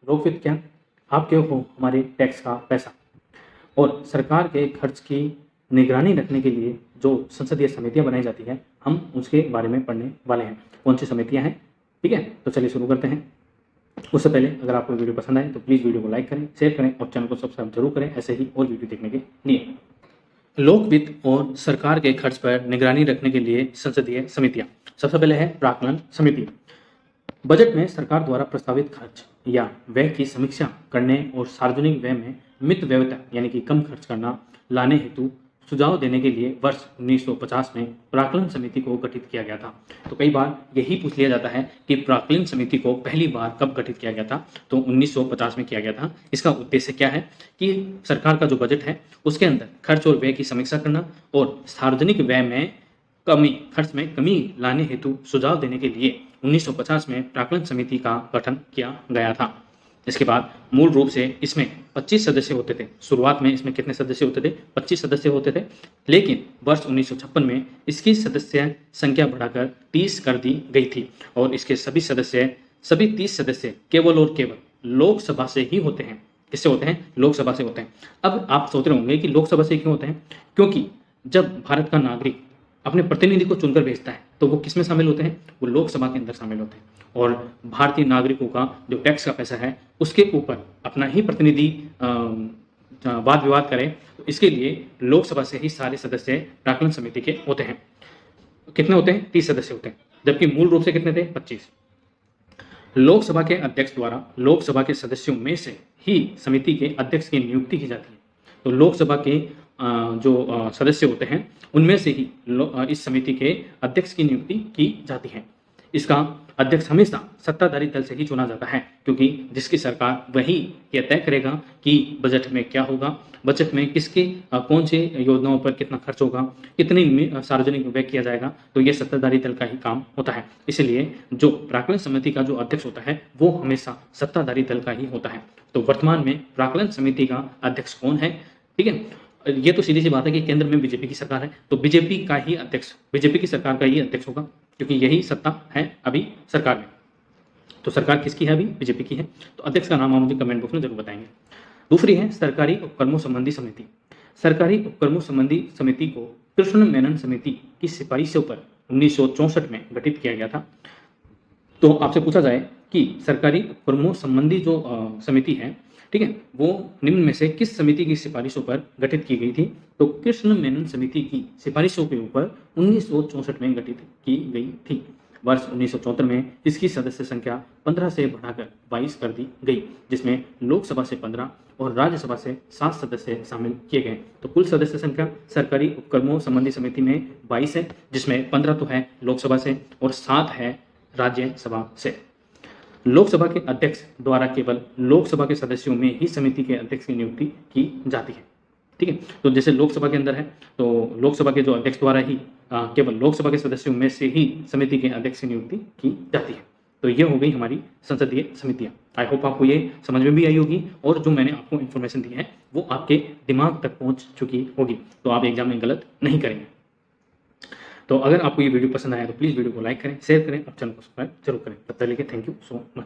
रोकवित क्या, आपके हो हमारे टैक्स का पैसा। और सरकार के खर्च की निगरानी रखने के लिए जो संसदीय समितियां बनाई जाती हैं, हम उसके बारे में पढ़ने वाले हैं। कौन सी समितियां हैं, ठीक है। तो चलिए शुरू करते हैं। उससे पहले अगर आपको वीडियो पसंद आए तो प्लीज़ वीडियो को लाइक करें, शेयर करें और चैनल को सब्सक्राइब जरूर करें ऐसे ही और वीडियो देखने के लिए। लोक वित्त और सरकार के खर्च पर निगरानी रखने के लिए संसदीय समितियां। सबसे पहले है प्राक्कलन समिति। बजट में सरकार द्वारा प्रस्तावित खर्च या व्यय की समीक्षा करने और सार्वजनिक व्यय में मितव्ययता यानी कि कम खर्च करना लाने हेतु सुझाव देने के लिए वर्ष 1950 में प्राक्कलन समिति को गठित किया गया था। तो कई बार यही पूछ लिया जाता है कि प्राक्कलन समिति को पहली बार कब गठित किया गया था, तो 1950 में किया गया था। इसका उद्देश्य क्या है कि सरकार का जो बजट है उसके अंदर खर्च और व्यय की समीक्षा करना और सार्वजनिक व्यय में खर्च में कमी लाने हेतु सुझाव देने के लिए 1950 में प्राक्कलन समिति का गठन किया गया था। इसके बाद मूल रूप से इसमें 25 सदस्य होते थे। शुरुआत में इसमें कितने सदस्य होते थे, 25 सदस्य होते थे, लेकिन वर्ष 1956 में इसकी सदस्य संख्या बढ़ाकर 30 कर दी गई थी और इसके सभी 30 सदस्य केवल और केवल लोकसभा से ही होते हैं। किससे होते हैं, लोकसभा से होते हैं। अब आप सोच रहे होंगे कि लोकसभा से क्यों होते हैं, क्योंकि जब भारत का नागरिक अपने प्रतिनिधि को चुनकर भेजता है तो वो किस में शामिल होते हैं, वो लोकसभा के अंदर शामिल होते हैं। और भारतीय नागरिकों का जो टैक्स का पैसा है उसके ऊपर अपना ही प्रतिनिधि वाद विवाद करे, तो इसके लिए लोकसभा से ही सारे सदस्य प्राक्कलन समिति के होते हैं। कितने होते हैं, 30 सदस्य होते हैं, जबकि मूल रूप से कितने थे, 25। लोकसभा के अध्यक्ष द्वारा लोकसभा के सदस्यों में से ही समिति के अध्यक्ष की नियुक्ति की जाती है। तो लोकसभा के जो सदस्य होते हैं उनमें से ही इस समिति के अध्यक्ष की नियुक्ति की जाती है। इसका अध्यक्ष हमेशा सत्ताधारी दल से ही चुना जाता है, क्योंकि जिसकी सरकार वही यह तय करेगा कि बजट में क्या होगा, बजट में किसकी कौन से योजनाओं पर कितना खर्च होगा, कितनी सार्वजनिक व्यय किया जाएगा, तो ये सत्ताधारी दल का ही काम होता है। इसलिए जो प्राक्कलन समिति का जो अध्यक्ष होता है वो हमेशा सत्ताधारी दल का ही होता है। तो वर्तमान में प्राक्कलन समिति का अध्यक्ष कौन है, ठीक है। ये तो सीधी सी बात है कि केंद्र में बीजेपी की सरकार है, तो बीजेपी की सरकार का ही अध्यक्ष होगा, क्योंकि यही सत्ता है अभी सरकार में। तो सरकार किसकी है, अभी बीजेपी की है। तो अध्यक्ष का नाम आप मुझे कमेंट बॉक्स में जरूर बताएंगे। दूसरी है सरकारी उपक्रमों संबंधी समिति। सरकारी उपक्रमों संबंधी समिति को कृष्ण मेनन समिति की सिफारिशों पर 1964 में गठित किया गया था। तो आपसे पूछा जाए कि सरकारी उपक्रमों संबंधी जो समिति है, ठीक है, वो निम्न में से किस समिति की सिफारिशों पर गठित की गई थी, तो कृष्ण मेनन समिति की सिफारिशों के ऊपर 1964 में गठित की गई थी। वर्ष 1974 में इसकी सदस्य संख्या 15 से बढ़ाकर 22 कर दी गई, जिसमें लोकसभा से 15 और राज्यसभा से 7 सदस्य शामिल किए गए। तो कुल सदस्य संख्या सरकारी उपक्रमों संबंधी समिति में 22 है, जिसमें 15 तो है लोकसभा से और 7 है राज्यसभा से। लोकसभा के अध्यक्ष द्वारा केवल लोकसभा के सदस्यों में ही समिति के अध्यक्ष की नियुक्ति की जाती है, ठीक है। तो जैसे लोकसभा के अंदर है तो लोकसभा के जो अध्यक्ष द्वारा ही केवल लोकसभा के सदस्यों में से ही समिति के अध्यक्ष की नियुक्ति की जाती है। तो ये हो गई हमारी संसदीय समितियां। आई होप आपको ये समझ में भी आई होगी और जो मैंने आपको इन्फॉर्मेशन दी है वो आपके दिमाग तक पहुंच चुकी होगी, तो आप एग्जाम में गलत नहीं करेंगे। तो अगर आपको ये वीडियो पसंद आया तो प्लीज़ वीडियो को लाइक करें, शेयर करें और चैनल को सब्सक्राइब जरूर करें। तब तक के लिए थैंक यू सो मच।